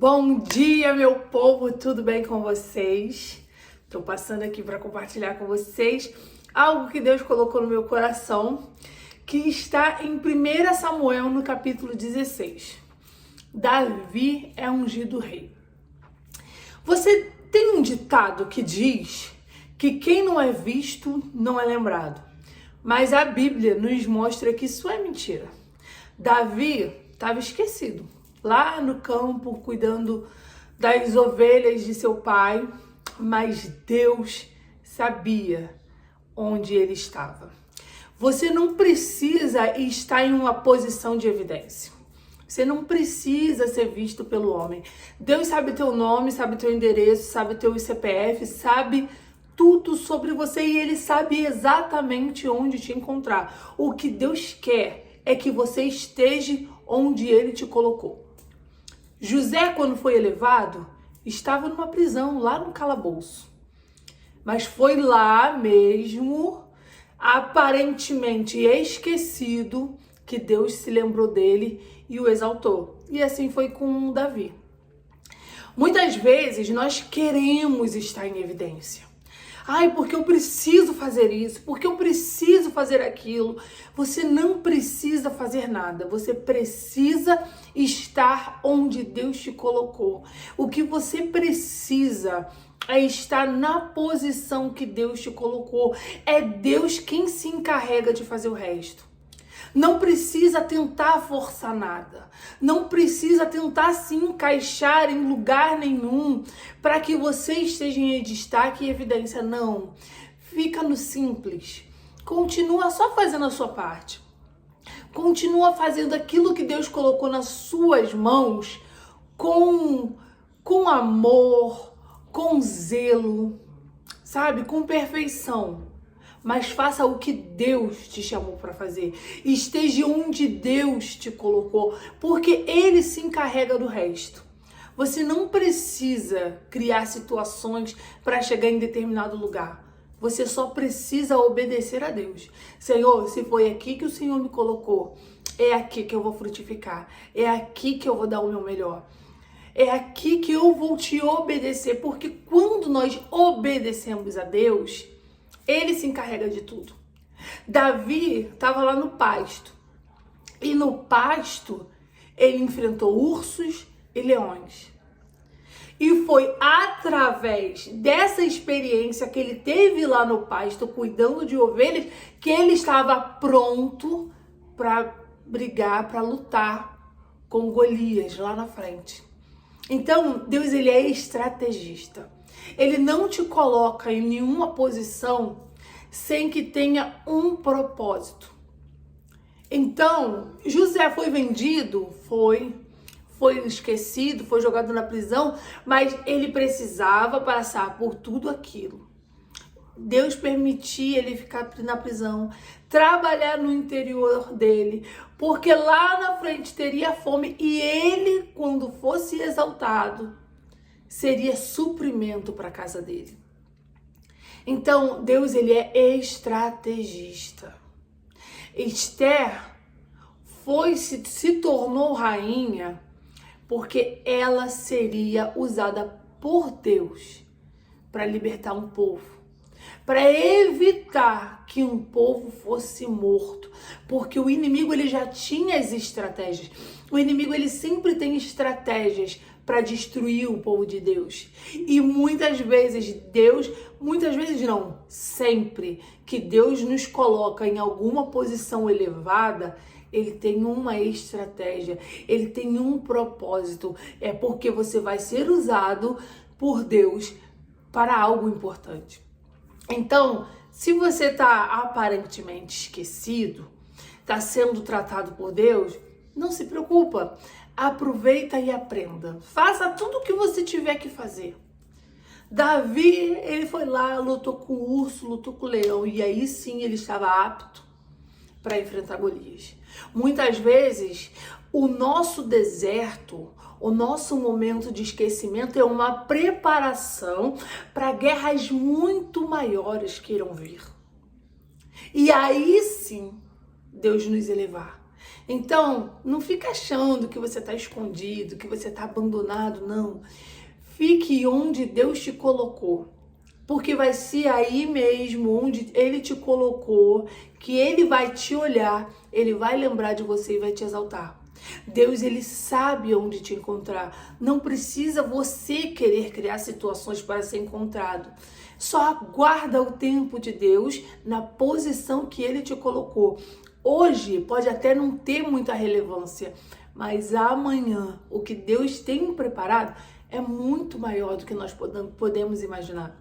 Bom dia, meu povo, tudo bem com vocês? Estou passando aqui para compartilhar com vocês algo que Deus colocou no meu coração, que está em 1 Samuel, no capítulo 16. Davi é ungido rei. Você tem um ditado que diz que quem não é visto não é lembrado, mas a Bíblia nos mostra que isso é mentira. Davi estava esquecido, lá no campo, cuidando das ovelhas de seu pai, mas Deus sabia onde ele estava. Você não precisa estar em uma posição de evidência. Você não precisa ser visto pelo homem. Deus sabe teu nome, sabe teu endereço, sabe teu CPF, sabe tudo sobre você e ele sabe exatamente onde te encontrar. O que Deus quer é que você esteja onde ele te colocou. José, quando foi elevado, estava numa prisão, lá no calabouço. Mas foi lá mesmo, aparentemente esquecido, que Deus se lembrou dele e o exaltou. E assim foi com Davi. Muitas vezes nós queremos estar em evidência. Ai, porque eu preciso fazer isso, porque eu preciso fazer aquilo. Você não precisa fazer nada, você precisa estar onde Deus te colocou. O que você precisa é estar na posição que Deus te colocou. É Deus quem se encarrega de fazer o resto. Não precisa tentar forçar nada. Não precisa tentar se encaixar em lugar nenhum para que você esteja em destaque e evidência. Não. Fica no simples. Continua só fazendo a sua parte. Continua fazendo aquilo que Deus colocou nas suas mãos com amor, com zelo, sabe? Com perfeição. Mas faça o que Deus te chamou para fazer. Esteja onde Deus te colocou, porque Ele se encarrega do resto. Você não precisa criar situações para chegar em determinado lugar. Você só precisa obedecer a Deus. Senhor, se foi aqui que o Senhor me colocou, é aqui que eu vou frutificar. É aqui que eu vou dar o meu melhor. É aqui que eu vou te obedecer, porque quando nós obedecemos a Deus, Ele se encarrega de tudo. Davi estava lá no pasto. E no pasto, ele enfrentou ursos e leões. E foi através dessa experiência que ele teve lá no pasto, cuidando de ovelhas, que ele estava pronto para brigar, para lutar com Golias lá na frente. Então, Deus, ele é estrategista. Ele não te coloca em nenhuma posição sem que tenha um propósito. Então, José foi vendido, foi esquecido, foi jogado na prisão, mas ele precisava passar por tudo aquilo. Deus permitia ele ficar na prisão, trabalhar no interior dele, porque lá na frente teria fome e ele, quando fosse exaltado, seria suprimento para a casa dele. Então, Deus, ele é estrategista. Esther se tornou rainha porque ela seria usada por Deus para libertar um povo, para evitar que um povo fosse morto, porque o inimigo ele já tinha as estratégias. O inimigo ele sempre tem estratégias para destruir o povo de Deus. E muitas vezes não, sempre que Deus nos coloca em alguma posição elevada, ele tem uma estratégia, ele tem um propósito. É porque você vai ser usado por Deus para algo importante. Então, se você está aparentemente esquecido, está sendo tratado por Deus, não se preocupa. Aproveita e aprenda. Faça tudo o que você tiver que fazer. Davi, ele foi lá, lutou com o urso, lutou com o leão, e aí sim ele estava apto para enfrentar Golias. Muitas vezes, o nosso deserto, o nosso momento de esquecimento é uma preparação para guerras muito maiores que irão vir. E aí sim, Deus nos elevar. Então, não fica achando que você está escondido, que você está abandonado, não. Fique onde Deus te colocou. Porque vai ser aí mesmo onde Ele te colocou, que Ele vai te olhar, Ele vai lembrar de você e vai te exaltar. Deus, Ele sabe onde te encontrar. Não precisa você querer criar situações para ser encontrado. Só aguarda o tempo de Deus na posição que Ele te colocou. Hoje pode até não ter muita relevância, mas amanhã o que Deus tem preparado é muito maior do que nós podemos imaginar.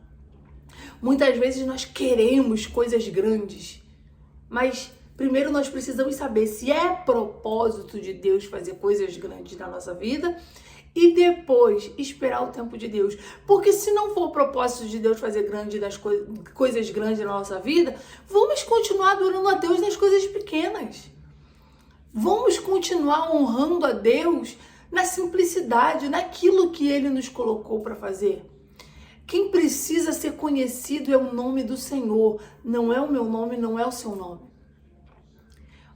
Muitas vezes nós queremos coisas grandes, mas primeiro nós precisamos saber se é propósito de Deus fazer coisas grandes na nossa vida e depois esperar o tempo de Deus. Porque se não for propósito de Deus fazer coisas grandes na nossa vida, vamos continuar adorando a Deus nas coisas pequenas. Vamos continuar honrando a Deus na simplicidade, naquilo que Ele nos colocou para fazer. Quem precisa ser conhecido é o nome do Senhor, não é o meu nome, não é o seu nome.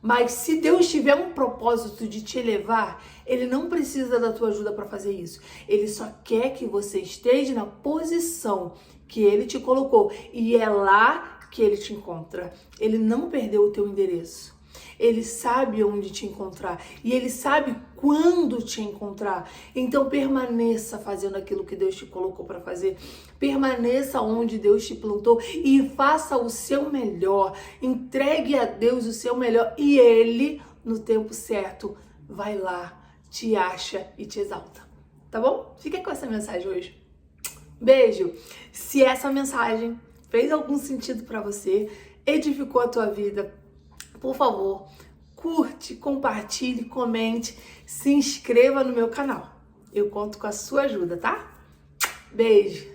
Mas se Deus tiver um propósito de te elevar, Ele não precisa da tua ajuda para fazer isso. Ele só quer que você esteja na posição que Ele te colocou. E é lá que Ele te encontra. Ele não perdeu o teu endereço. Ele sabe onde te encontrar e Ele sabe quando te encontrar. Então permaneça fazendo aquilo que Deus te colocou para fazer. Permaneça onde Deus te plantou e faça o seu melhor. Entregue a Deus o seu melhor e Ele, no tempo certo, vai lá, te acha e te exalta. Tá bom? Fica com essa mensagem hoje. Beijo! Se essa mensagem fez algum sentido para você, edificou a tua vida, por favor, curte, compartilhe, comente, se inscreva no meu canal. Eu conto com a sua ajuda, tá? Beijo!